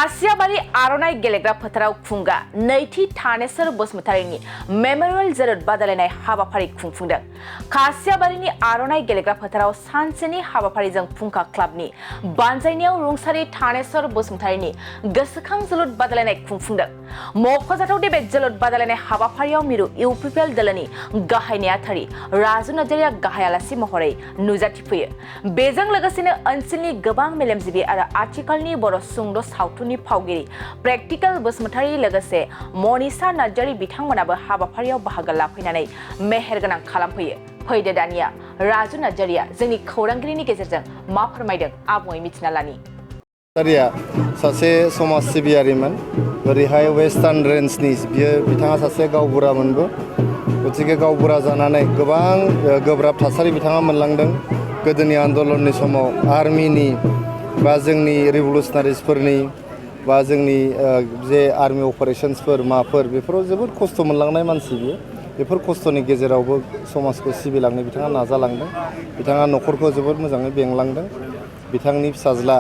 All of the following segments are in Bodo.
खासियाबारि आर'नाइ गेलेग्रा फोथाराव खुंगा नैथि थानेश्वर बसुमतारीनि मेमोरियेल जोलुर बादायलायनाय हाबाफारि खुंफुंदों। खासियाबारिनि आर'नाइ गेलेग्रा फोथाराव सानसेनि हाबाफारिजों फुंखा क्लाबनि बानजायनायाव रुंसारि थानेश्वर बसुमतारीनि गोसोखां जोलुर बादायलायनाय खुंफुंदों। मख'जाथाव दि बे जोलुर बादायलायनाय हाबाफारियाव मिरु इउपिपिएल दोलोनि गाहाय नेहाथारि राजु नार्जारिया गाहाय आलासि महरै नुजाथिफैयो। बेजों लोगोसेनो ओनसोलनि गोबां मेलेमजिबि आरो आथिखालनि बर' सुंद' सावथुननि फावगिरि प्रेक्टिकल बसुमतारी लोगोसे मनिषा नार्जारि बिथांमोनाबो हाबाफारियाव बाहागो लाफैनानै मेहेरगोनां खालामफैयो। फैदो दानिया राजु नार्जारिया जोंनि खौरांगिरिनि गेजेरजों मा फोरमायदों आबुङै मिथिना लानि। नार्जारिया सासे समाज सिबियारिमोन। ओरैहाय वेस्टार्न रेन्जनि बिथाङा सासे गावबुरामोनबो। गतिके गावबुरा जानानै गोबां गोब्राब थासारि बिथाङा मोनलांदों। गोदोनि आन्दलननि समाव आर्मिनि बा जोंनि रिभलुसनारिसफोरनि बा जोंनि जे आर्मि अपारेशन्सफोर माफोर बेफोराव जोबोद खस्थ' मोनलांनाय मानसि बियो। बेफोर खस्थ'नि गेजेरावबो समाजखौ सिबिलांनो बिथाङा नाजालांदों। बिथाङा न'खरखौ जोबोद मोजाङै बेंलांदों। बिथांनि फिसाज्ला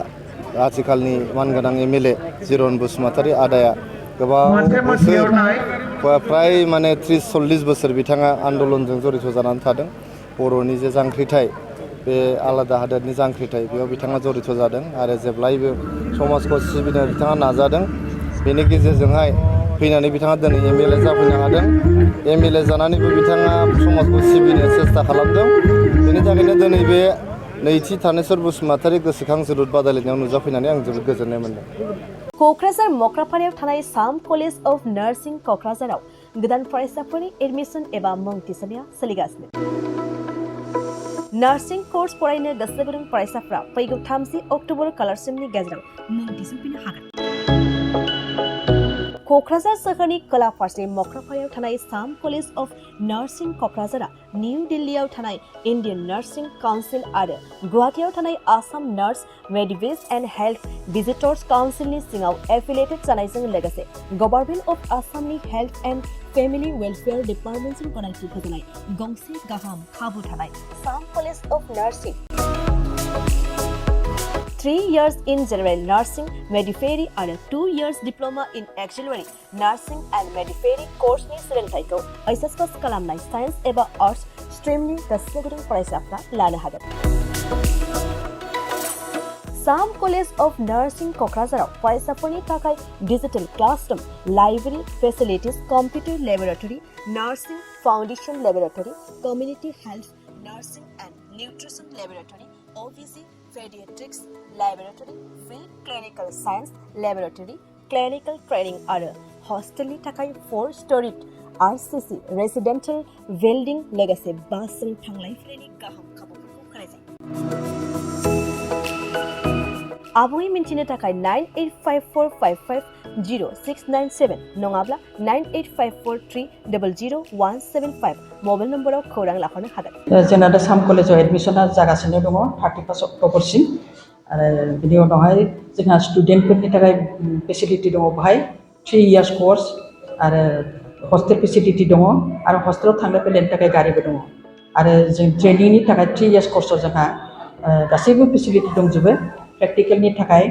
आथिखालनि मानगोनां एमएलए जिरन बसुमतारी आदाया गोबां बोसोर फ्राय 30-40 बोसोर बिथाङा आन्दलनजों जड़ित जानानै थादों। बर'नि जे जांख्रिथाय बे आलादा हादोरनि जांख्रिथाय बेयाव बिथाङा जड़ित जादों आरो जेब्लायबो समाजखौ सिबिनो बिथाङा नाजादों। बेनि गेजेरजोंहाय फैनानै बिथाङा दिनै एमएलए जाफैनो हादों। एमएलए जानानैबो बिथाङा समाजखौ सिबिनो सेस्था खालामदों। बेनि थाखायनो दिनै बे नैथि थानेश्वर बसुमतारी गोसोखां जोलुर बादायलायनायाव नुजाफैनानै आं जोबोद गोजोननाय मोनदों। क'क्राझार मक्रापारायाव थानाय साम कलेज अफ नार्सिं क'क्राझाराव गोदान फरायसाफोरनि एडमिशन एबा मुं थिसननाया सोलिगासिनो। नार्सिं कर्स फरायनो गोसो गुदुं फरायसाफ्रा फैगौ 30 अक्ट'बर खालारसिमनि गेजेराव मुं थिसनफैनो हागोन। क'क्राझार सोहोरनि खोला फारसे मक्रापारायाव थानाय साम कलेज अफ नार्सिं क'क्राझारा निउ दिल्लीयाव थानाय इन्डियान नार्सिं काउन्सिल आरो गुवाहाटीयाव थानाय Assam nurse midwives and health visitors काउन्सिलनि सिङाव एफिलिएटेड जानायजों लोगोसे गभर्नमेन्ट अफ आसामनि हेल्थ एन्ड फेमिलि वेलफेयार डिपार्टमेन्टजों गनायथि होजानाय गंसे गाहाम खाबु थानाय साम college of nursing 3 years in general nursing midwifery आरो 2 years diploma in auxiliary nursing and midwifery course-नि सोलोंथाइखौ एचएस पास खालामनाय साइन्स एबा आर्ट्स स्ट्रीमनि गोसो गुदुं फरायसाफ्रा लानो हागोन। साम कलेज अफ नार्सिं क'क्राझाराव फरायसाफोरनि थाखाय digital classroom, library facilities, computer laboratory, nursing foundation laboratory, community health nursing and nutrition laboratory, ओबीजी Pediatrics Laboratory, Field Clinical Science Laboratory, Clinical Training आरो हस्टेलनि थाखाय 4-storied RCC Residential Building लोगोसे बासजों थांलाय फैलायनि गाहाम खाबुफोरखौ होनाय जायो। आबुङै मिन्थिनो थाखाय 9854550697 नङाब्ला 9854300175 मबाइल नम्बराव खौरां लाहरनो हागोन। जोंना दा साम कलेजाव एडमिशना जागासिनो दङ 31 अक्ट'बरसिम आरो बिनि उनावहाय जोंहा स्टुडेन्टफोरनि थाखाय फेसिलिटि दङ। बेहाय 3 years कर्स आरो हस्टेल फेसिलिटि दङ आरो हस्टेलाव थांलाय फैलायनि थाखाय गारिबो दङ आरो जों ट्रेनिंनि थाखाय 3 years कर्सआव जोंहा गासैबो फेसिलिटि दंजोबो। प्रेक्टिकेलनि थाखाय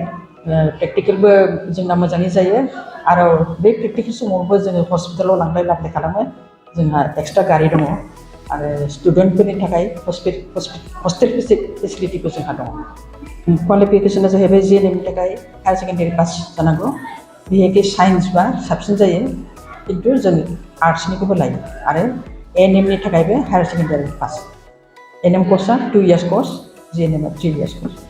प्रेक्टिकेलबो जोंना मोजाङै जायो आरो बे प्रेक्टिकेल समावबो जोङो हस्पिटालाव लांलाय लाबोलाय खालामो। जोंहा एक्सट्रा गारि दङ आरो स्टुडेन्टफोरनि थाखाय हस्टेल फेसिलिटिबो जोंहा दङ। क्वालिफिकेसना जाहैबाय जिएनएमनि थाखाय हायार सेकेन्डारि पास जानांगौ। बिहेखि साइन्सबा साबसिन जायो खिन्थु जों आर्ट्सनिखौबो लायो आरो एएनएमनि थाखायबो हायार सेकेन्डारि पास। एएनएम कर्सआ 2 years कर्स, जिएनएमआ 3 years कर्स।